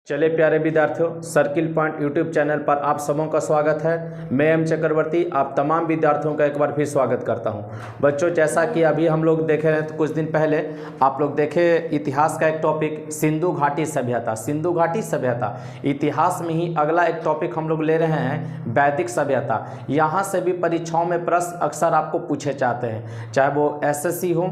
चले प्यारे विद्यार्थियों, सर्किल पॉइंट यूट्यूब चैनल पर आप सबों का स्वागत है। मैं एम चक्रवर्ती आप तमाम विद्यार्थियों का एक बार फिर स्वागत करता हूं। बच्चों, जैसा कि अभी हम लोग देखे हैं तो कुछ दिन पहले आप लोग देखे इतिहास का एक टॉपिक सिंधु घाटी सभ्यता। सिंधु घाटी सभ्यता इतिहास में ही अगला एक टॉपिक हम लोग ले रहे हैं, वैदिक सभ्यता। यहाँ से भी परीक्षाओं में प्रश्न अक्सर आपको पूछे जाते हैं, चाहे वो SSC हो,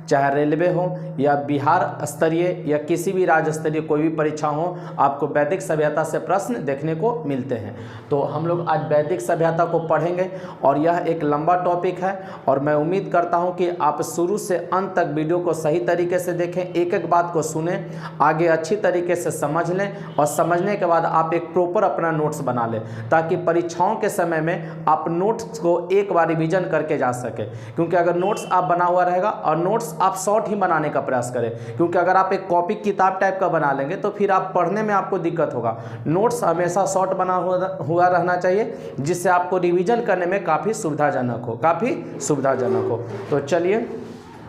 चाहे रेलवे हो, या बिहार स्तरीय या किसी भी राज्य स्तरीय कोई भी परीक्षा हो, आपको वैदिक सभ्यता से प्रश्न देखने को मिलते हैं। तो हम लोग आज वैदिक सभ्यता को पढ़ेंगे और यह एक लंबा टॉपिक है और मैं उम्मीद करता हूं कि आप शुरू से अंत तक वीडियो को सही तरीके से देखें, एक एक बात को सुनें, आगे अच्छी तरीके से समझ लें और समझने के बाद आप एक प्रॉपर अपना नोट्स बना लें, ताकि परीक्षाओं के समय में आप नोट्स को एक बार रिवीजन करके जा सके। क्योंकि अगर नोट्स आप बना हुआ रहेगा और नोट्स आप शॉर्ट ही बनाने का प्रयास करें, क्योंकि अगर आप एक कॉपी किताब टाइप का बना लेंगे तो फिर आप पढ़ने में आपको दिक्कत होगा। नोट्स हमेशा शॉर्ट बना हुआ रहना चाहिए, जिससे आपको रिवीजन करने में काफ़ी सुविधाजनक हो। तो चलिए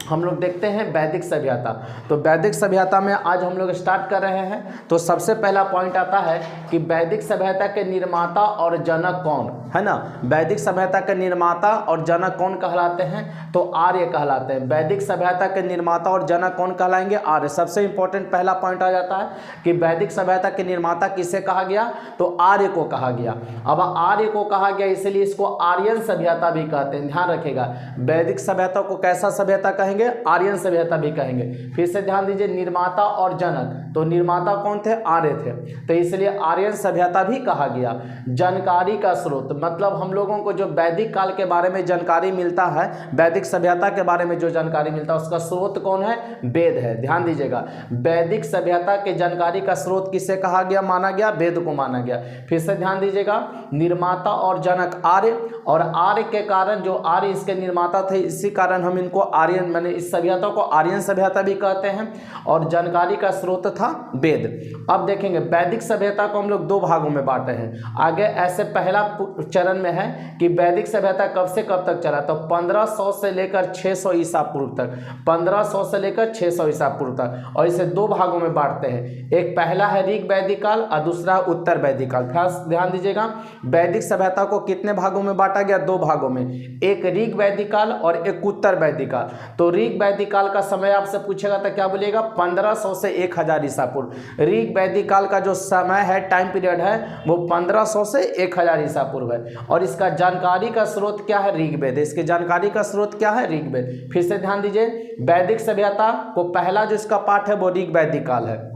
हम लोग देखते हैं वैदिक सभ्यता। तो वैदिक सभ्यता में आज हम लोग स्टार्ट कर रहे हैं। तो सबसे पहला पॉइंट आता है कि वैदिक सभ्यता के निर्माता और जनक कौन है ना। वैदिक सभ्यता के निर्माता और जनक कौन कहलाते हैं? तो आर्य कहलाते हैं। वैदिक सभ्यता के निर्माता और जनक कौन कहलाएंगे? आर्य। सबसे इंपॉर्टेंट पहला पॉइंट आ जाता है कि वैदिक सभ्यता के निर्माता किसे कहा गया? तो आर्य को कहा गया। अब आर्य को कहा गया इसलिए इसको आर्यन सभ्यता भी कहते हैं, ध्यान रखेगा। वैदिक सभ्यता को कैसा सभ्यता कहेंगे? आर्यन सभ्यता भी कहेंगे। फिर से ध्यान दीजिए, निर्माता और जनक, तो निर्माता कौन थे? आर्य थे, तो इसलिए आर्यन सभ्यता भी कहा गया। जानकारी का स्रोत, मतलब हम लोगों को जो वैदिक काल के बारे में जानकारी मिलता है, वैदिक सभ्यता के बारे में जो जानकारी मिलता है, उसका स्रोत कौन है? वेद है। ध्यान दीजिएगा, वैदिक सभ्यता के जानकारी का स्रोत किसे कहा गया, माना गया? वेद को माना गया। फिर से ध्यान दीजिएगा, निर्माता और जनक आर्य, और आर्य के कारण जो आर्य इसके निर्माता थे, इसी कारण हम इनको आर्यन, मैंने इस सभ्यता को आर्यन सभ्यता भी कहते हैं। और जानकारी का स्रोत था वेद। अब देखेंगे वैदिक सभ्यता को हम लोग दो भागों में बांटे हैं। आगे ऐसे पहला चरण में है कि वैदिक सभ्यता कब से कब तक चला, तो 1500 से लेकर 600 ईसा पूर्व तक, 1500 से लेकर 600 ईसा पूर्व तक। और इसे दो भागों में बांटते हैं, एक पहला है ऋग वैदिक काल और दूसरा उत्तर वैदिक काल। ध्यान दीजिएगा, वैदिक सभ्यता को कितने भागों में बांटा गया? दो भागों में, एक ऋग वैदिक काल और एक उत्तर वैदिक काल। तो ऋग वैदिक काल का समय आपसे पूछेगा तो क्या बोलेगा? 1500 से 1000 ईसा पूर्व। ऋग वैदिक काल का जो समय है, टाइम पीरियड है, वो 1500 से 1000 ईसा पूर्व है। और इसका जानकारी का स्रोत क्या है? ऋग्वेद। इसके जानकारी का स्रोत क्या है? ऋग्वेद। फिर से ध्यान दीजिए, वैदिक सभ्यता को पहला जो इसका पाठ है वो ऋग वैदिक काल है।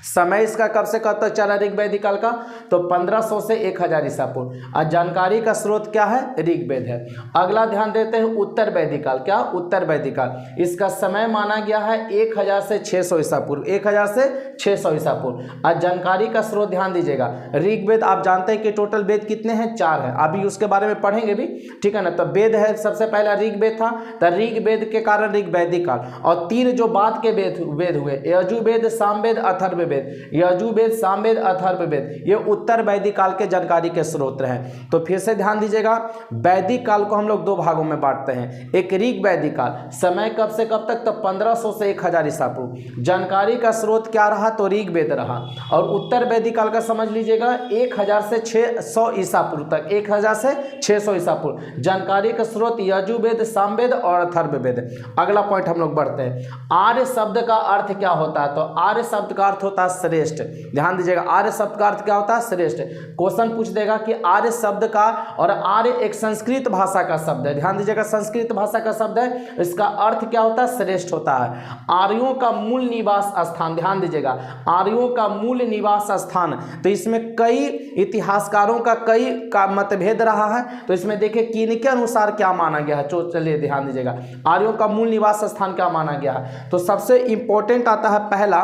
समय इसका कब से कब तक चला ऋग वैदिक काल का? तो 1500 से 1000 ईसा पूर्व। और जानकारी का स्रोत क्या है? ऋग्वेद है। अगला ध्यान देते हैं उत्तर वैदिक काल। क्या? उत्तर वैदिक काल। इसका समय माना गया है 1000 से 600 ईसा पूर्व, 1000 से 600 ईसा पूर्व। और जानकारी का स्रोत ध्यान दीजिएगा, ऋग्वेद आप जानते हैं कि टोटल वेद कितने हैं? 4 हैं। अभी उसके बारे में पढ़ेंगे भी, ठीक है ना। तो वेद है, सबसे पहला ऋग्वेद था, तो ऋग्वेद के कारण ऋग वैदिक काल। और 3 जो बाद के वेद हुए, यजुर्वेद, सामवेद, अथर्ववेद। यजुर्वेद, सामवेद, अथर्ववेद, ये उत्तर वैदिक काल के जानकारी के स्रोत हैं। तो फिर से ध्यान दीजिएगा, वैदिक काल को हम लोग दो भागों में बांटते हैं, एक ऋग वैदिक काल, समय कब से कब तक? तो 1500 से 1000 ईसा पूर्व। जानकारी का स्रोत क्या रहा? तो ऋग्वेद रहा। और उत्तर वैदिक काल का समझ लीजिएगा 1000 से 600 ईसा पूर्व तक, 1000 से 600 ईसा पूर्व। जानकारी का स्रोत यजुर्वेद, सामवेद और अथर्ववेद। अगला पॉइंट हम लोग बढ़ते हैं, आर्य शब्द का अर्थ क्या होता है? तो आर्य शब्द का अर्थ होता है श्रेष्ठ। ध्यान दीजिएगा, आर्य शब्द का अर्थ क्या होता है? श्रेष्ठ। क्वेश्चन पूछ देगा कि आर्य शब्द का, और आर्य एक संस्कृत भाषा का शब्द है। ध्यान दीजिएगा, संस्कृत भाषा का शब्द है, इसका अर्थ क्या होता है? श्रेष्ठ होता है। आर्यों का मूल निवास स्थान, ध्यान दीजिएगा, आर्यों का मूल निवास स्थान। तो इसमें कई इतिहासकारों का मतभेद रहा है। तो इसमें देखिए किनके अनुसार क्या माना गया है। चलिए ध्यान दीजिएगा, आर्यों का मूल निवास स्थान क्या माना गया है। तो सबसे इंपॉर्टेंट आता है पहला,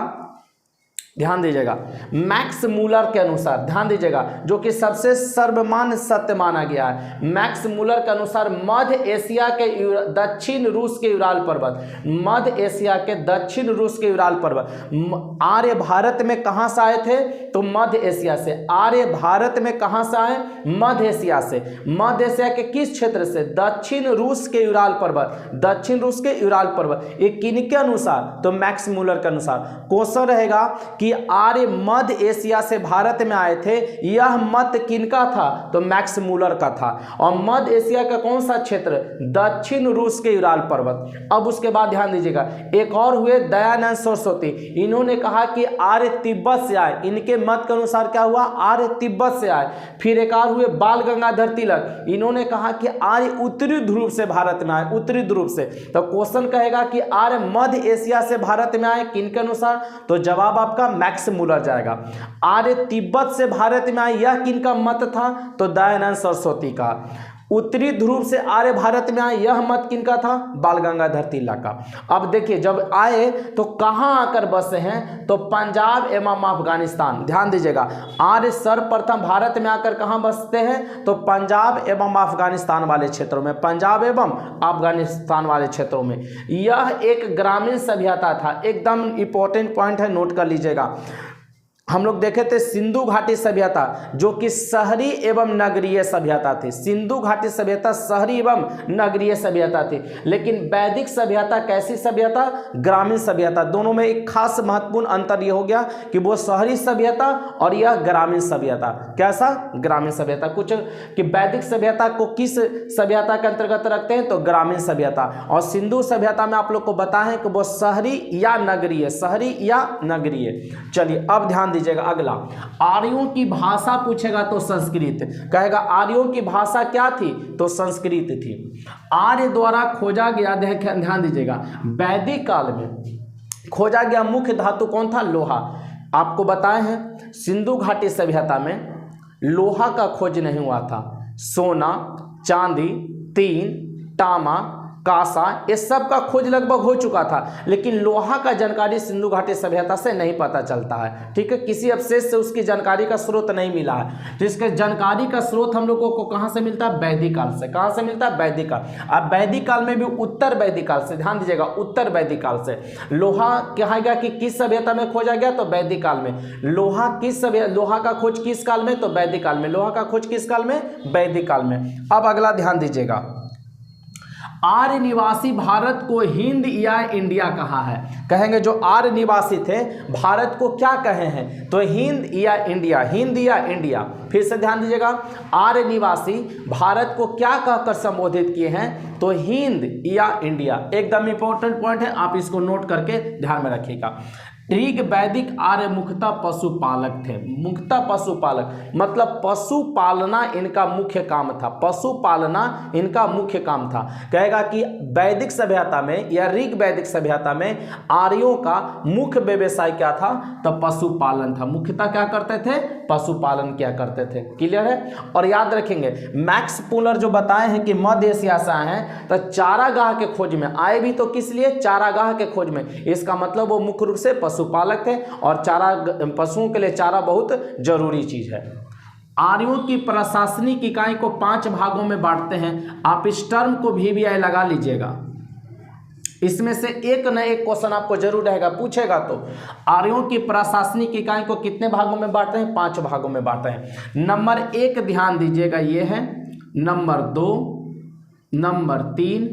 ध्यान दीजिएगा, मैक्स मूलर के अनुसार, ध्यान दीजिएगा, जो कि सबसे सर्वमान्य सत्य माना गया है। मैक्स मूलर के अनुसार मध्य एशिया के दक्षिण रूस के यूराल पर्वत, मध्य एशिया के दक्षिण रूस के यूराल पर्वत आर्य भारत में कहां से आए थे? तो मध्य एशिया से। आर्य भारत में कहां से आए? मध्य एशिया से। मध्य एशिया के किस क्षेत्र से? दक्षिण रूस के यूराल पर्वत, दक्षिण रूस के यूराल पर्वत। ये किनके अनुसार? तो मैक्स मूलर के अनुसार। क्वेश्चन रहेगा कि कि आर्य मध्य एशिया से भारत में आए थे, यह मत किनका था? तो मैक्स मूलर का था। और मध्य एशिया का कौन सा क्षेत्र? दक्षिण रूस के यूराल पर्वत। अब उसके बाद ध्यान दीजिएगा, एक और हुए दयानंद सरस्वती। इन्होंने कहा कि आर्य तिब्बत से आए, इनके मत के अनुसार क्या हुआ? आर्य तिब्बत से आए। फिर एक और हुए बाल गंगाधर तिलक, इन्होंने कहा कि आर्य उत्तरी ध्रुव से भारत में आए, उत्तरी ध्रुव से। तो क्वेश्चन कहेगा कि आर्य मध्य एशिया से भारत में आए किनके अनुसार? तो जवाब आपका मैक्स मूलर जाएगा। आर्य तिब्बत से भारत में आए, यह किनका मत था? तो दयानंद सरस्वती का। उत्तरी ध्रुव से आर्य भारत में आए, यह मत किनका था? बाल गंगाधर तिलक का। अब देखिए, जब आए तो कहां आकर बसे हैं? तो पंजाब एवं अफगानिस्तान। ध्यान दीजिएगा, आर्य सर्वप्रथम भारत में आकर कहां बसते हैं? तो पंजाब एवं अफगानिस्तान वाले क्षेत्रों में, पंजाब एवं अफगानिस्तान वाले क्षेत्रों में। यह एक ग्रामीण सभ्यता था, एकदम इंपॉर्टेंट पॉइंट है, नोट कर लीजिएगा। हम लोग देखे थे सिंधु घाटी सभ्यता, जो कि शहरी एवं नगरीय सभ्यता थी। सिंधु घाटी सभ्यता शहरी एवं नगरीय सभ्यता थी। लेकिन वैदिक सभ्यता कैसी सभ्यता? ग्रामीण सभ्यता। दोनों में एक खास महत्वपूर्ण अंतर यह हो गया कि वो शहरी सभ्यता और यह ग्रामीण सभ्यता। कैसा? ग्रामीण सभ्यता। कुछ कि वैदिक सभ्यता को किस सभ्यता के अंतर्गत रखते हैं? तो ग्रामीण सभ्यता। और सिंधु सभ्यता में आप लोग को बताएं कि वो शहरी या नगरीय, शहरी या नगरीय। चलिए अब ध्यान दीजिएगा अगला, आर्यों की भाषा पूछेगा तो संस्कृत। कहेगा आर्यों की भाषा क्या थी? तो संस्कृत थी। आर्य द्वारा खोजा गया, ध्यान दीजिएगा, वैदिक काल में खोजा गया मुख्य धातु कौन था? लोहा। आपको बताए हैं सिंधु घाटी सभ्यता में लोहा का खोज नहीं हुआ था। सोना, चांदी, तीन, तांबा, कांसा, ये सब का खोज लगभग हो चुका था, लेकिन लोहा का जानकारी सिंधु घाटी सभ्यता से नहीं पता चलता है। ठीक है, किसी अवशेष से उसकी जानकारी का स्रोत नहीं मिला है। तो इसके जानकारी का स्रोत हम लोगों को कहाँ से मिलता है? वैदिक काल से। कहाँ से मिलता है? वैदिक काल। अब वैदिक काल में भी उत्तर वैदिक काल से, ध्यान दीजिएगा, उत्तर वैदिक काल से लोहा कहेगा कि किस सभ्यता में खोजा गया? तो वैदिक काल में। लोहा का खोज किस काल में? तो वैदिक काल में। लोहा का खोज किस काल में? वैदिक काल में। अब अगला ध्यान दीजिएगा, आर्य निवासी भारत को हिंद या इंडिया कहा है। कहेंगे जो आर्य निवासी थे भारत को क्या कहे हैं? तो हिंद या इंडिया, हिंद या इंडिया। फिर से ध्यान दीजिएगा, आर्य निवासी भारत को क्या कहकर संबोधित किए हैं? तो हिंद या इंडिया। एकदम इंपॉर्टेंट पॉइंट है, आप इसको नोट करके ध्यान में रखिएगा। ऋग वैदिक आर्य मुख्यतः पशुपालक थे। मुख्यतः पशुपालक मतलब पशुपालना इनका मुख्य काम था। पशुपालना इनका मुख्य काम था। कहेगा कि वैदिक सभ्यता में या ऋग वैदिक सभ्यता में आर्यों का मुख्य व्यवसाय क्या था? तो पशुपालन था। मुख्यतः क्या करते थे? पशुपालन किया करते थे। क्लियर है? और याद रखेंगे मैक्स मूलर जो बताए हैं कि मध्य एशिया से आए हैं, तो चारागाह के खोज में आए भी। तो किस लिए? चारागाह के खोज में। इसका मतलब वो मुख्य रूप से पशुपालक थे और चारा, पशुओं के लिए चारा बहुत जरूरी चीज है। आर्यों की प्रशासनिक इकाई को 5 भागों में बांटते हैं। आप इस टर्म को VVI लगा लीजिएगा, इसमें से एक न एक क्वेश्चन आपको जरूर रहेगा, पूछेगा। तो आर्यों की प्रशासनिक इकाई को कितने भागों में बांटते हैं? 5 भागों में बांटते हैं। नंबर 1 ध्यान दीजिएगा, ये है। Number 2, number 3,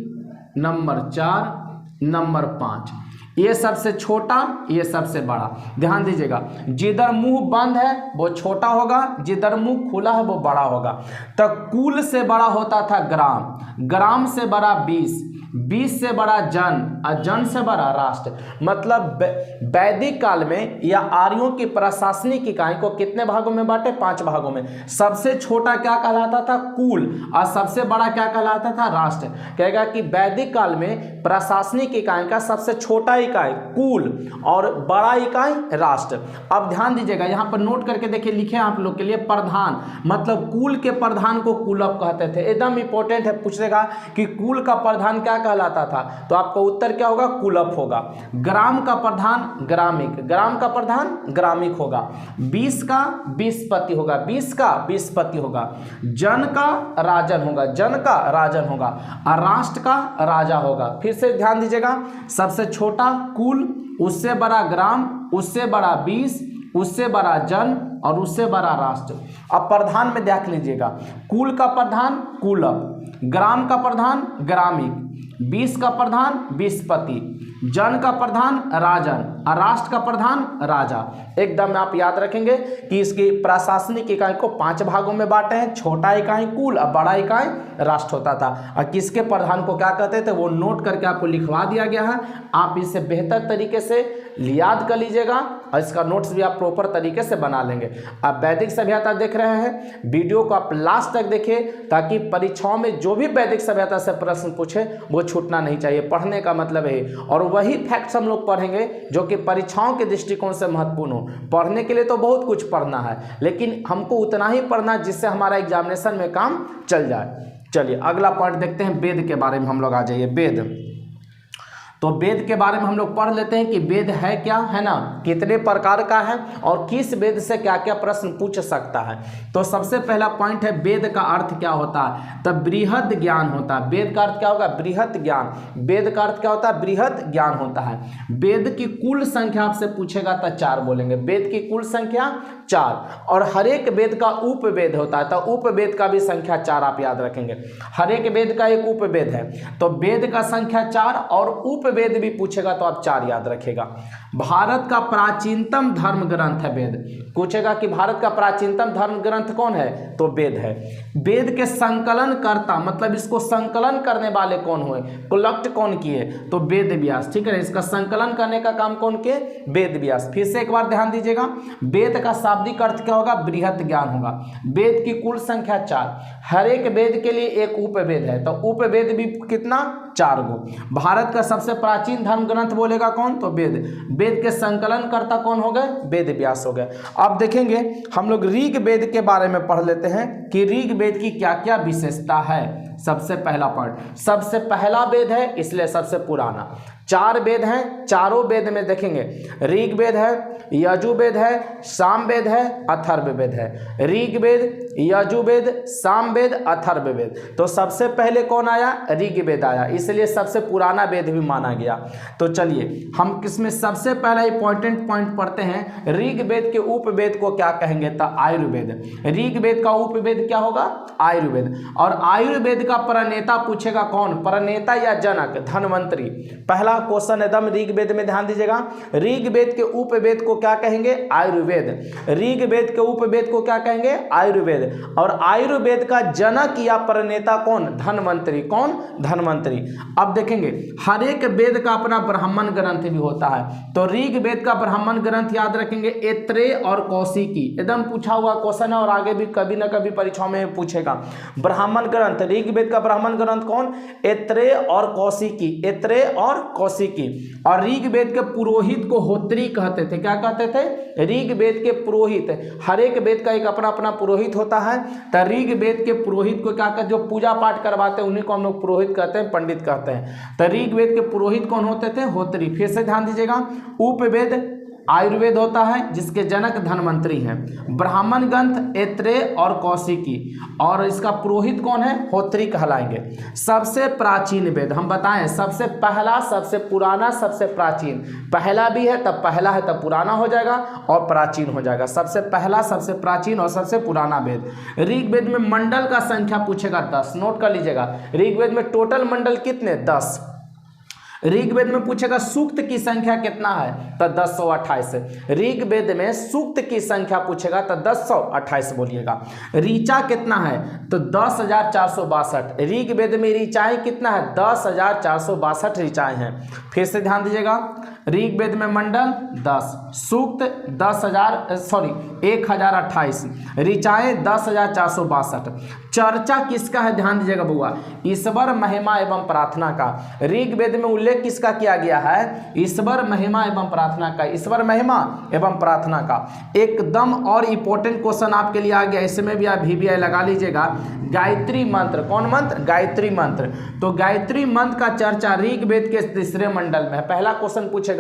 number 4, number 5। ये सबसे छोटा, ये सबसे बड़ा। ध्यान दीजिएगा, जिधर मुंह बंद है वो छोटा होगा, जिधर मुंह खुला है वो बड़ा होगा। तो कुल से बड़ा होता था ग्राम, ग्राम से बड़ा 20, 20 से बड़ा जन और जन से बड़ा राष्ट्र। मतलब वैदिक काल में या आर्यों की प्रशासनिक इकाई को कितने भागों में बांटे? 5 भागों में। सबसे छोटा क्या कहलाता था? कुल। और सबसे बड़ा क्या कहलाता था? राष्ट्र। कहेगा कि वैदिक काल में प्रशासनिक इकाई का सबसे छोटा इकाई कुल और बड़ा इकाई राष्ट्र। अब ध्यान दीजिएगा, यहाँ पर नोट करके देखिए, लिखे आप लोग के लिए प्रधान, मतलब कुल के प्रधान को कुलप कहते थे। एकदम इंपॉर्टेंट है, पूछेगा कि कुल का प्रधान क्या कहलाता था? तो आपका उत्तर क्या होगा? कुलप होगा। ग्राम का प्रधान ग्रामिक, ग्राम का प्रधान ग्रामिक होगा। 20 का 20पति होगा, 20 का 20पति होगा। जन का राजन होगा, जन का राजन होगा। और राष्ट्र का राजा होगा। फिर से ध्यान दीजिएगा, सबसे छोटा कुल, उससे बड़ा ग्राम, उससे बड़ा 20, उससे बड़ा जन और उससे बड़ा राष्ट्र। अब प्रधान में देख लीजिएगा, कुल का प्रधान कुलप, ग्राम का प्रधान ग्रामिक, 20 का प्रधान 20पति, जन का प्रधान राजन और राष्ट्र का प्रधान राजा। एकदम आप याद रखेंगे कि इसकी प्रशासनिक इकाई को 5 भागों में बांटे हैं, छोटा इकाई कुल और बड़ा इकाई राष्ट्र होता था। और किसके प्रधान को क्या कहते थे वो नोट करके आपको लिखवा दिया गया है, आप इसे बेहतर तरीके से याद कर लीजिएगा और इसका नोट्स भी आप प्रॉपर तरीके से बना लेंगे। आप वैदिक सभ्यता देख रहे हैं, वीडियो को आप लास्ट तक देखिए ताकि परीक्षाओं में जो भी वैदिक सभ्यता से प्रश्न पूछे वो छूटना नहीं चाहिए। पढ़ने का मतलब है और वही फैक्ट्स हम लोग पढ़ेंगे जो कि परीक्षाओं के दृष्टिकोण से महत्वपूर्ण हो। पढ़ने के लिए तो बहुत कुछ पढ़ना है, लेकिन हमको उतना ही पढ़ना जिससे हमारा एग्जामिनेशन में काम चल जाए। चलिए अगला पॉइंट देखते हैं, वेद के बारे में हम लोग आ जाइए। वेद, तो वेद के बारे में हम लोग पढ़ लेते हैं कि वेद है क्या, है ना, कितने प्रकार का है और किस वेद से क्या क्या प्रश्न पूछ सकता है। तो सबसे पहला पॉइंट है वेद का अर्थ क्या होता है, तब बृहद ज्ञान होता है। वेद का अर्थ क्या होगा, बृहद ज्ञान। वेद का अर्थ क्या होता है, बृहद ज्ञान होता है। वेद की कुल संख्या आपसे पूछेगा तो 4 बोलेंगे, वेद की कुल संख्या 4, और हर एक वेद का उपवेद होता है, तो उपवेद का भी संख्या 4 आप याद रखेंगे। हर एक वेद का एक उपवेद है, तो वेद का संख्या 4 और उपवेद भी पूछेगा तो आप 4 याद रखेगा। भारत का प्राचीनतम धर्म ग्रंथ है वेद। पूछेगा कि भारत का प्राचीनतम धर्म ग्रंथ कौन है, तो वेद है। वेद के संकलन करता मतलब इसको संकलन करने वाले कौन हुए, कलेक्ट कौन किए, तो वेद व्यास। ठीक है, इसका संकलन करने का काम कौन किए, वेद व्यास। फिर से एक बार ध्यान दीजिएगा, वेद का शाब्दिक अर्थ क्या होगा, बृहत ज्ञान होगा। वेद की कुल संख्या 4, हर एक वेद के लिए एक उपवेद है, तो उपवेद भी कितना, 4 गो। भारत का सबसे प्राचीन धर्म ग्रंथ बोलेगा कौन, तो वेद। वेद के संकलन करता कौन हो गए, वेद व्यास हो गए। अब देखेंगे हम लोग ऋग वेद के बारे में पढ़ लेते हैं कि ऋग वेद की क्या क्या विशेषता है। सबसे पहला पॉइंट, सबसे पहला वेद है इसलिए सबसे पुराना। 4 वेद हैं, चारों वेद में देखेंगे ऋग वेद है, यजुर्वेद है, सामवेद है, अथर्ववेद है। ऋग वेद, यजुर्वेद, सामवेद, अथर्ववेद। तो सबसे पहले कौन आया, ऋग वेद आया, इसलिए सबसे पुराना वेद भी माना गया। तो चलिए हम किसमें सबसे पहला इंपॉर्टेंट पॉइंट पढ़ते हैं, ऋग वेद के उपवेद को क्या कहेंगे, तो आयुर्वेद। ऋग वेद का उपवेद क्या होगा, आयुर्वेद। और आयुर्वेद का प्रणेता पूछेगा कौन, प्रणेता या जनक, धन्वंतरी। पहला क्वेश्चन एकदम ऋग वेद में ध्यान दीजिएगा, ऋग वेद के उपवेद को क्या कहेंगे, आयुर्वेद। ऋग वेद के उपवेद को क्या कहेंगे, आयुर्वेद। और आयुर्वेद का जनक या प्रणेता कौन, धन्वंतरी। कौन, धन्वंतरी। अब देखेंगे हर एक वेद का अपना ब्राह्मण ग्रंथ भी होता है, तो ऋग वेद का ब्राह्मण ग्रंथ याद रखेंगे ऐत्रेय और कौशिकी। एकदम पूछा हुआ क्वेश्चन है और आगे भी कभी ना कभी परीक्षाओं में पूछेगा। ब्राह्मण ग्रंथ, ऋग वेद का ब्राह्मण ग्रंथ कौन, ऐत्रेय और कौशिकी। ऐत्रेय और कौशिकी। और ऋग वेद के पुरोहित को होत्री कहते थे। क्या कहते थे, ऋग वेद के पुरोहित। हर एक वेद का एक अपना अपना पुरोहित होता है, तो ऋग वेद के पुरोहित को क्या कहते, जो पूजा पाठ करवाते हैं उन्हीं को हम लोग पुरोहित कहते हैं, पंडित कहते हैं। तो ऋग वेद के पुरोहित कौन होते थे, होत्री। फिर से ध्यान दीजिएगा, उपवेद आयुर्वेद होता है जिसके जनक धन्वंतरी हैं। ब्राह्मण ग्रंथ ऐत्रेय और कौशिकी, और इसका पुरोहित कौन है, होत्री कहलाएंगे। सबसे प्राचीन वेद हम बताएं, सबसे पहला, सबसे पुराना, सबसे प्राचीन। पहला भी है तब पहला है तब पुराना हो जाएगा और प्राचीन हो जाएगा। सबसे पहला, सबसे प्राचीन और सबसे पुराना वेद। ऋग्वेद में मंडल का संख्या पूछेगा 10, नोट कर लीजिएगा। ऋग्वेद में टोटल मंडल कितने, 10। ऋग्वेद में पूछेगा सूक्त की संख्या कितना है, तो 1028। ऋग्वेद में सूक्त की संख्या पूछेगा तो 1028 बोलिएगा। ऋचा कितना है, तो 10,462। ऋग्वेद में ऋचाएं कितना है, 10,462 ऋचाएं हैं। फिर से ध्यान दीजिएगा, ऋग्वेद में मंडल 10, सूक्त 1028, ऋचाएं 10,462। चर्चा किसका है, ध्यान दीजिएगा बुआ, ईश्वर महिमा एवं प्रार्थना का। ऋग्वेद में उल्लेख किसका किया गया है, ईश्वर महिमा एवं प्रार्थना का। ईश्वर महिमा एवं प्रार्थना का एकदम और इंपॉर्टेंट क्वेश्चन आपके लिए आ गया, इसमें भी आप VBI लगा लीजिएगा। गायत्री मंत्र, कौन मंत्र, गायत्री मंत्र। तो गायत्री मंत्र का चर्चा ऋग्वेद के 3 मंडल में है। पहला क्वेश्चन पूछेगा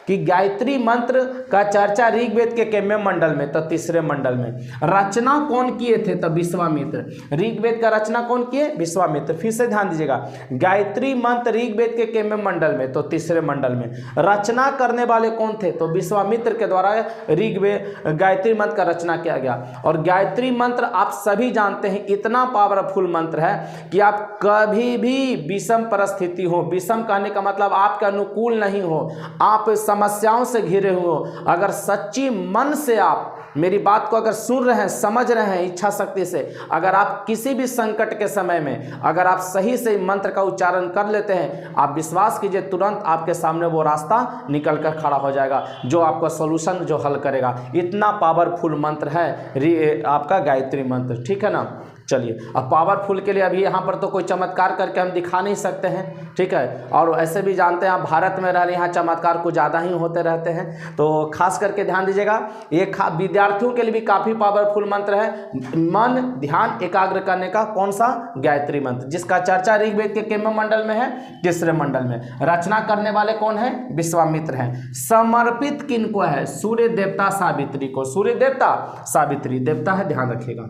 कि गायत्री मंत्र का चर्चा ऋग्वेद के कितने मंडल में, तो 3 मंडल में। रचना कौन किए थे, तो विश्वामित्र। ऋग्वेद का रचना कौन किए? विश्वामित्र। फिर से ध्यान दीजिएगा, गायत्री मंत्र ऋग्वेद के कितवें मंडल में? तो तीसरे मंडल में। रचना करने वाले कौन थे? तो विश्वामित्र के द्वारा ऋग्वेद गायत्री मंत्र का रचना किया गया। और गायत्री मंत्र आप सभी जानते हैं इतना पावरफुल मंत्र है कि आप कभी भी विषम परिस्थिति हो, विषम कहने का मतलब आपके अनुकूल नहीं हो, आप समस्याओं से घिरे हो, अगर सच्ची मन से आप मेरी बात को अगर सुन रहे हैं, समझ रहे हैं इच्छा शक्ति से, अगर आप किसी भी संकट के समय में अगर आप सही से मंत्र का उच्चारण कर लेते हैं, आप विश्वास कीजिए तुरंत आपके सामने वो रास्ता निकल कर खड़ा हो जाएगा जो आपका सॉल्यूशन जो हल करेगा। इतना पावरफुल मंत्र है आपका गायत्री मंत्र, ठीक है ना। चलिए, अब पावरफुल के लिए अभी यहाँ पर तो कोई चमत्कार करके हम दिखा नहीं सकते हैं, ठीक है। और ऐसे भी जानते हैं आप भारत में रह रहे, यहाँ चमत्कार कुछ ज़्यादा ही होते रहते हैं, तो खास करके ध्यान दीजिएगा। ये विद्यार्थियों के लिए भी काफ़ी पावरफुल मंत्र है, मन ध्यान एकाग्र करने का। कौन सा? गायत्री मंत्र, जिसका चर्चा ऋग्वेद के कितवें मंडल में है? तीसरे मंडल में। रचना करने वाले कौन है? विश्वामित्र हैं। समर्पित किनको है? सूर्य देवता सावित्री को। सूर्य देवता सावित्री देवता है, ध्यान रखिएगा,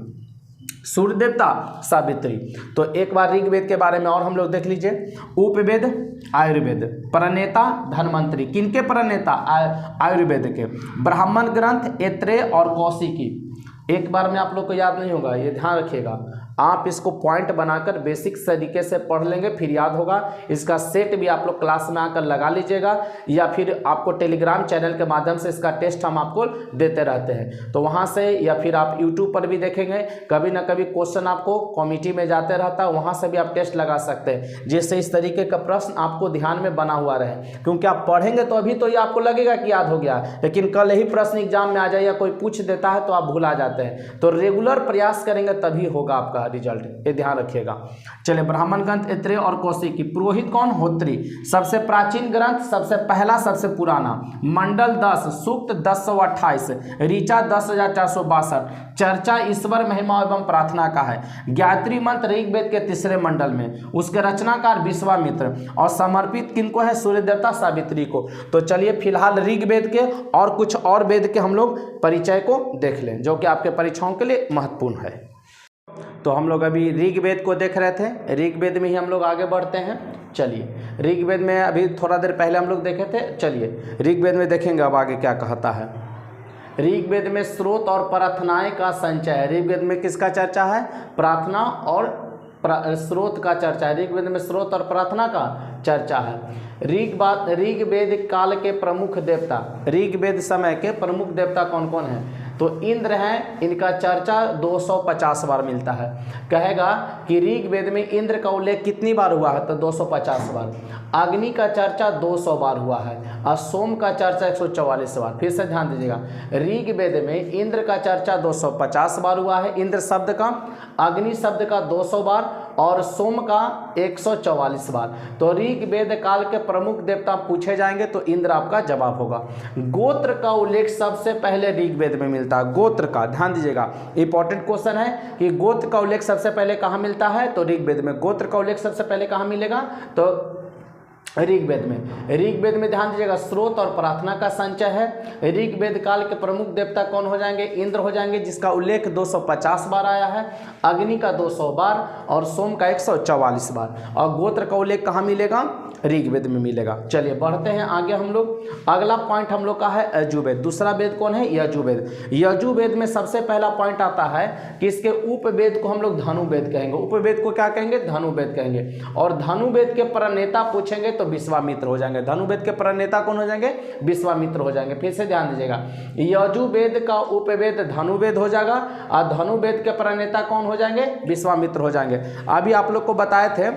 सूर्य देवता सावित्री। तो एक बार ऋग्वेद के बारे में और हम लोग देख लीजिए। उपवेद आयुर्वेद, प्रणेता धन्वंतरि। किनके प्रणेता? आयुर्वेद के। ब्राह्मण ग्रंथ ऐत्रेय और कौशिकी। एक बार में आप लोग को याद नहीं होगा, ये ध्यान रखिएगा। आप इसको पॉइंट बनाकर बेसिक तरीके से पढ़ लेंगे, फिर याद होगा। इसका सेट भी आप लोग क्लास में आकर लगा लीजिएगा, या फिर आपको टेलीग्राम चैनल के माध्यम से इसका टेस्ट हम आपको देते रहते हैं, तो वहाँ से, या फिर आप यूट्यूब पर भी देखेंगे। कभी ना कभी क्वेश्चन आपको कमेटी में जाते रहता है, वहाँ से भी आप टेस्ट लगा सकते हैं, जिससे इस तरीके का प्रश्न आपको ध्यान में बना हुआ रहे। क्योंकि आप पढ़ेंगे तो अभी तो ये आपको लगेगा कि याद हो गया, लेकिन कल ही प्रश्न एग्जाम में आ जाए या कोई पूछ देता है तो आप भुला जाते हैं। तो रेगुलर प्रयास करेंगे तभी होगा आपका रिजल्ट, ये ध्यान रखिएगा। चलिए, ब्राह्मण ग्रंथ ऐत्रेय और कौशिकी। पुरोहित कौन? होत्री। सबसे प्राचीन ग्रंथ, सबसे पहला, सबसे पुराना। मंडल 10, सूक्त 1028, ऋचा 10,462। चर्चा ईश्वर महिमा एवं प्रार्थना का है। गायत्री मंत्र ऋग्वेद के तीसरे मंडल में। उसके रचनाकार विश्वामित्र, और समर्पित किनको है? सूर्य देवता सावित्री को। तो चलिए फिलहाल ऋग्वेद के और कुछ और वेद के हम लोग परिचय को देख लें, जो कि आपके परीक्षाओं के लिए महत्वपूर्ण है। तो हम लोग अभी ऋग्वेद को देख रहे थे, ऋग्वेद में ही हम लोग आगे बढ़ते हैं। चलिए, ऋग्वेद में अभी थोड़ा देर पहले हम लोग देखे थे, चलिए ऋग्वेद में देखेंगे अब आगे क्या कहता है। ऋग्वेद में स्रोत और प्रार्थनाएं का संचय है। ऋग्वेद में किसका चर्चा है? प्रार्थना और स्रोत का चर्चा है। ऋग्वेद में स्रोत और प्रार्थना का चर्चा है। ऋग्वेद काल के प्रमुख देवता, ऋग्वेद समय के प्रमुख देवता कौन कौन है? तो इंद्र हैं, इनका चर्चा 250 बार मिलता है। कहेगा कि ऋग्वेद में इंद्र का उल्लेख कितनी बार हुआ है? तो 250 बार। अग्नि का चर्चा 200 बार हुआ है, और सोम का चर्चा 144 बार। फिर से ध्यान दीजिएगा, ऋग्वेद में इंद्र का चर्चा 250 बार हुआ है, इंद्र शब्द का, अग्नि शब्द का 200 बार, और सोम का 144 बार। तो ऋग्वेद काल के प्रमुख देवता पूछे जाएंगे तो इंद्र आपका जवाब होगा। गोत्र का उल्लेख सबसे पहले ऋग्वेद में मिलता है। गोत्र का ध्यान दीजिएगा, इंपॉर्टेंट क्वेश्चन है कि गोत्र का उल्लेख सबसे पहले कहाँ मिलता है? तो ऋग्वेद में। गोत्र का उल्लेख सबसे पहले कहाँ मिलेगा? तो ऋग्वेद में। ऋग्वेद में ध्यान दीजिएगा, स्रोत और प्रार्थना का संचय है। ऋग्वेद काल के प्रमुख देवता कौन हो जाएंगे? इंद्र हो जाएंगे, जिसका उल्लेख 250 बार आया है, अग्नि का 200 बार, और सोम का 144 बार। और गोत्र का उल्लेख कहाँ मिलेगा? ऋग्वेद में मिलेगा। चलिए बढ़ते हैं आगे हम लोग। अगला पॉइंट हम लोग का है यजुर्वेद। दूसरा वेद कौन है? यजुर्वेद। यजुर्वेद में सबसे पहला पॉइंट आता है कि इसके उपवेद को हम लोग धनुवेद कहेंगे। उपवेद को क्या कहेंगे? धनुवेद कहेंगे। और धनुवेद के प्रणेता पूछेंगे तो विश्वामित्र हो जाएंगे। धनुवेद के प्रणेता कौन हो जाएंगे? विश्वामित्र हो जाएंगे। फिर से ध्यान दीजिएगा, यजुर्वेद का उपवेद धनुवेद हो जाएगा, और धनुवेद के प्रणेता कौन हो जाएंगे? विश्वामित्र हो जाएंगे। अभी आप लोग को बताए थे,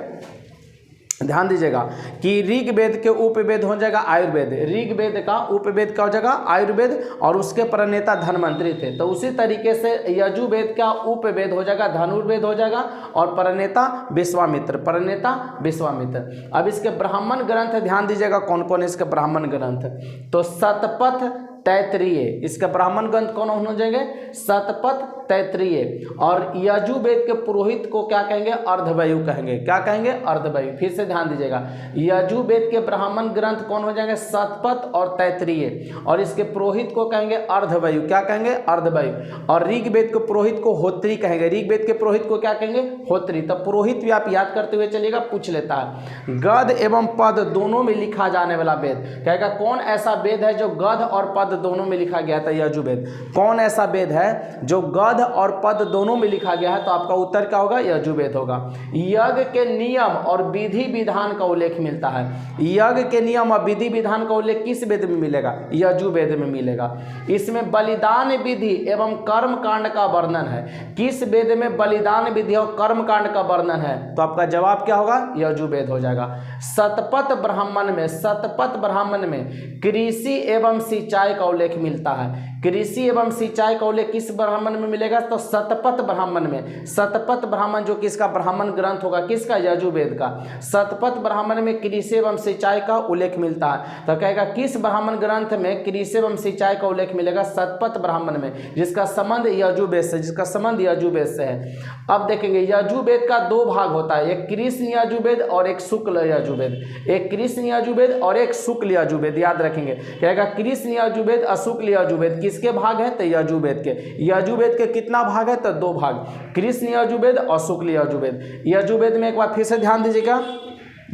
ध्यान दीजिएगा, कि ऋग्वेद के उपवेद हो जाएगा आयुर्वेद। ऋग्वेद का उपवेद क्या हो जाएगा? आयुर्वेद, और उसके प्रणेता धन्वंतरि थे। तो उसी तरीके से यजुर्वेद का उपवेद हो जाएगा धनुर्वेद हो जाएगा, और प्रणेता विश्वामित्र। प्रणेता विश्वामित्र। अब इसके ब्राह्मण ग्रंथ ध्यान दीजिएगा, कौन कौन है इसके ब्राह्मण ग्रंथ? तो शतपथ तैतरीय। इसके ब्राह्मण ग्रंथ कौन हो जाएंगे? शतपथ, तैतरीय। और यजुर्वेद के पुरोहित को क्या कहेंगे? अर्धवायु कहेंगे। क्या कहेंगे? अर्धवायु। फिर से ध्यान दीजिएगा, यजुर्वेद के ब्राह्मण ग्रंथ कौन हो जाएंगे? शतपथ और तैतरीय। और इसके पुरोहित को कहेंगे अर्धवायु। क्या कहेंगे? अर्धवायु। और ऋग्वेद के पुरोहित को होत्री कहेंगे। ऋग्वेद के पुरोहित को क्या कहेंगे? होत्री। तब पुरोहित भी आप याद करते हुए चलिएगा, पूछ लेता है। गद एवं पद दोनों में लिखा जाने वाला वेद कहेगा कौन ऐसा वेद है जो गद और पद दोनों में लिखा गया था? यजुर्वेद। कौन ऐसा वेद है जो गद और पद दोनों में लिखा गया है? तो आपका उत्तर क्या होगा? यजुर्वेद होगा। यज्ञ के नियम और विधि विधान का उल्लेख मिलता है। यज्ञ के नियम और विधि विधान का उल्लेख किस वेद में मिलेगा? यजुर्वेद में मिलेगा। इसमें बलिदान विधि एवं कर्म कांड का वर्णन है। किस वेद में बलिदान विधि और कर्म कांड का वर्णन है? तो आपका जवाब क्या होगा? यजुर्वेद हो जाएगा। शतपथ ब्राह्मण में, शतपथ ब्राह्मण में कृषि एवं सिंचाई का उल्लेख मिलता है। कृषि एवं सिंचाई का उल्लेख किस ब्राह्मण में मिलेगा? तो शतपथ ब्राह्मण में। शतपथ ब्राह्मण जो किसका ब्राह्मण ग्रंथ होगा? किसका? यजुर्वेद का। शतपथ ब्राह्मण में कृषि एवं सिंचाई का उल्लेख मिलता है। तो कहेगा किस ब्राह्मण ग्रंथ में कृषि एवं सिंचाई का उल्लेख मिलेगा? शतपथ ब्राह्मण में, जिसका संबंध यजुर्वेद से, जिसका संबंध यजुर्वेद से है। अब देखेंगे यजुर्वेद का दो भाग होता है, एक कृष्ण यजुर्वेद और एक शुक्ल यजुर्वेद। एक कृष्ण यजुर्वेद और एक शुक्ल यजुर्वेद, याद रखेंगे। कहेगा कृष्ण यजुर्वेद और शुक्ल यजुर्वेद किसके भाग है? तो यजुर्वेद के। यजुर्वेद के कितना भाग है? तो दो भाग, कृष्ण यजुर्वेद और शुक्ल यजुर्वेद। यजुर्वेद में एक बार फिर से ध्यान दीजिएगा,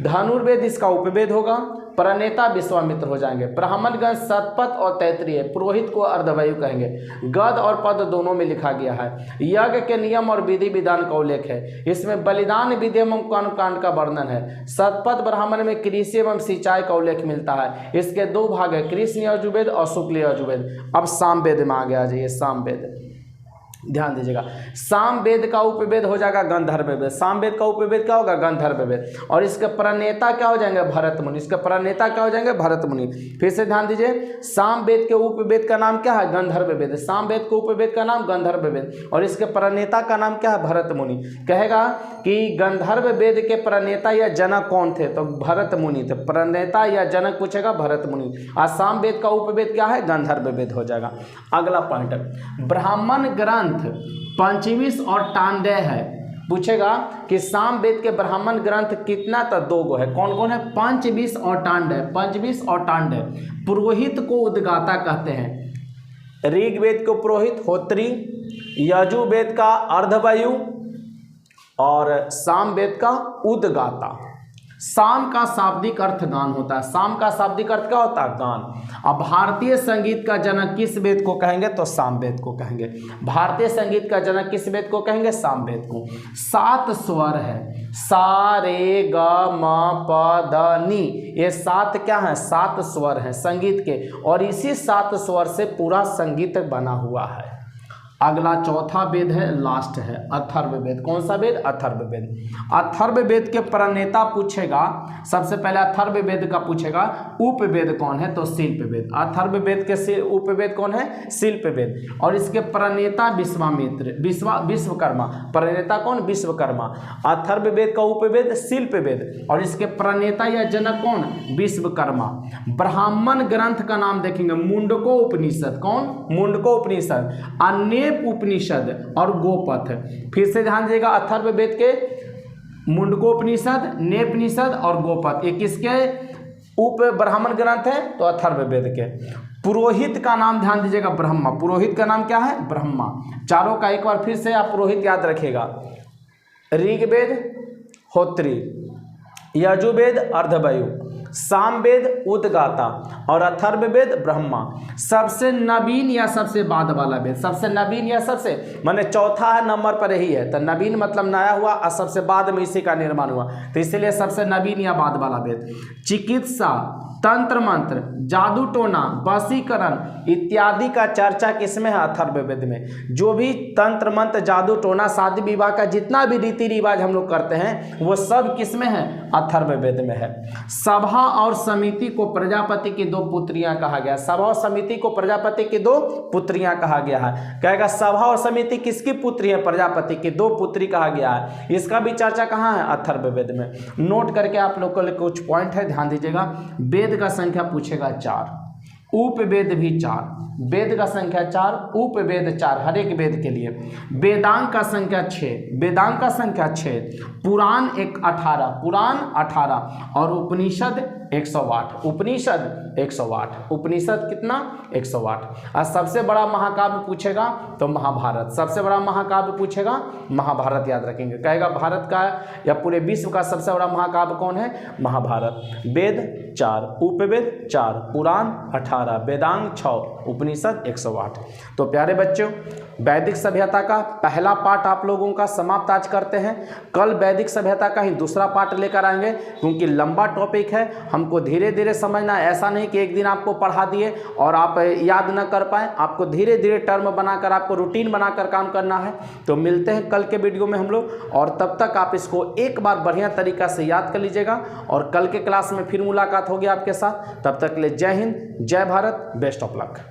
धनुर्वेद इसका उपवेद होगा, प्रणेता विश्वामित्र हो जाएंगे। ब्राह्मण ग्रंथ शतपथ और तैतरीय, पुरोहित को अर्धवायु कहेंगे। गद और पद दोनों में लिखा गया है। यज्ञ के नियम और विधि विधान का उल्लेख है। इसमें बलिदान विधि एवं कर्म कांड का वर्णन है। शतपथ ब्राह्मण में कृषि एवं सिंचाई का उल्लेख मिलता है। इसके दो भाग है, कृष्ण यजुर्वेद और शुक्ल यजुर्वेद। अब सामवेद में आगे आ जाइए। सामवेद ध्यान दीजिएगा, सामवेद का उपवेद हो जाएगा गंधर्व वेद। सामवेद का उपवेद क्या होगा? गंधर्व वेद। और इसके प्रणेता क्या हो जाएंगे? भरत मुनि। इसके प्रणेता क्या हो जाएंगे? भरत मुनि। फिर से ध्यान दीजिए, सामवेद के उपवेद का नाम क्या है? गंधर्व वेद। सामवेद के उपवेद का नाम गंधर्व वेद, और इसके प्रणेता का नाम क्या है? भरत मुनि। कहेगा कि गंधर्व वेद के प्रणेता या जनक कौन थे? तो भरत मुनि थे। प्रणेता या जनक पूछेगा, भरत मुनि। और सामवेद का उपवेद क्या है? गंधर्व वेद हो जाएगा। अगला पॉइंट, ब्राह्मण ग्रंथ पंचविश और टांडेय है। पूछेगा कि सामवेद के ब्राह्मण ग्रंथ कितना? तो दो गो है। कौन कौन है? पंचविश और टांडेय। पंचविश और टांडेय। पुरोहित को उद्गाता कहते हैं। ऋग्वेद को पुरोहित होत्री, यजुर्वेद का अर्धवायु और सामवेद का उद्गाता। साम का शाब्दिक अर्थ गान होता है। साम का शाब्दिक अर्थ क्या होता है? गान। अब भारतीय संगीत का जनक किस वेद को कहेंगे? तो सामवेद को कहेंगे। भारतीय संगीत का जनक किस वेद को कहेंगे? सामवेद को। 7 स्वर है, सा रे ग म प ध नि। ये 7 क्या है? 7 स्वर हैं संगीत के, और इसी 7 स्वर से पूरा संगीत बना हुआ है। अगला चौथा वेद है, लास्ट है अथर्ववेद। कौन सा वेद? अथर्ववेद। अथर्ववेद के प्रणेता पूछेगा, सबसे पहले अथर्ववेद का पूछेगा उपवेद कौन है? तो शिल्पवेद। अथर्ववेद के उपवेद कौन है? शिल्पवेद। और इसके प्रणेता विश्वामित्र, विश्वकर्मा। प्रणेता कौन? विश्वकर्मा। अथर्ववेद का उपवेद शिल्पवेद, और इसके प्रणेता या जनक कौन? विश्वकर्मा। ब्राह्मण ग्रंथ का नाम देखेंगे, मुंडको उपनिषद। कौन? मुंडको उपनिषद, अन्य उपनिषद और गोपथ। फिर से ध्यान दीजिएगा, अथर्ववेद के मुंडकोपनिषद, नेपनिषद और गोपथ, ये किसके उप ब्राह्मण ग्रंथ है? तो अथर्ववेद के। पुरोहित का नाम ध्यान दीजिएगा, ब्रह्मा। पुरोहित का नाम क्या है? ब्रह्मा। चारों का एक बार फिर से आप पुरोहित याद रखेगा। ऋग्वेद होत्री, यजुर्वेद अर्धवायु, सामवेद उद्गाता और अथर्ववेद ब्रह्मा। सबसे नवीन या सबसे बाद वाला वेद? सबसे नवीन या सबसे, माने चौथा नंबर पर ही है, तो नवीन मतलब नया हुआ और सबसे बाद में इसी का निर्माण हुआ, तो इसलिए सबसे नवीन या बाद वाला वेद। चिकित्सा, तंत्र मंत्र, जादू टोना, वशीकरण इत्यादि का चर्चा किसमें है? अथर्ववेद में। जो भी तंत्र मंत्र, जादू टोना, शादी विवाह का जितना भी रीति रिवाज हम लोग करते हैं वो सब किसमें है? अथर्ववेद में है। सभा और समिति को प्रजापति की 2 पुत्रियां कहा गया। सभा और समिति को प्रजापति की 2 पुत्रियां कहा गया है। कहेगा सभा और समिति किसकी पुत्री है? प्रजापति की 2 पुत्री कहा गया है। इसका भी चर्चा कहाँ है? अथर्ववेद में। नोट करके आप लोग को कुछ पॉइंट है, ध्यान दीजिएगा। वेद का संख्या पूछेगा 4, उपवेद भी 4, वेद का संख्या 4, उपवेद 4 हर एक वेद के लिए। वेदांग का संख्या 6, वेदांग का संख्या 6, पुराण 18, पुराण 18 और उपनिषद 108, उपनिषद 108, उपनिषद कितना 108। और सबसे बड़ा महाकाव्य पूछेगा तो महाभारत, सबसे बड़ा महाकाव्य पूछेगा महाभारत, याद रखेंगे। कहेगा भारत का या पूरे विश्व का सबसे बड़ा महाकाव्य कौन है? महाभारत। वेद 4, उपवेद 4, पुराण 18, वेदांग 6, उपनिषद 108। तो प्यारे बच्चों, वैदिक सभ्यता का पहला पार्ट आप लोगों का समाप्त आज करते हैं। कल वैदिक सभ्यता का ही दूसरा पार्ट लेकर आएंगे, क्योंकि लंबा टॉपिक है, हमको धीरे धीरे समझना। ऐसा नहीं कि एक दिन आपको पढ़ा दिए और आप याद न कर पाए, आपको धीरे धीरे टर्म बनाकर, आपको रूटीन बनाकर काम करना है। तो मिलते हैं कल के वीडियो में हम लोग, और तब तक आप इसको एक बार बढ़िया तरीका से याद कर लीजिएगा, और कल के क्लास में फिर मुलाकात होगी आपके साथ। तब तक के लिए जय हिंद, जय भारत, बेस्ट ऑफ लक।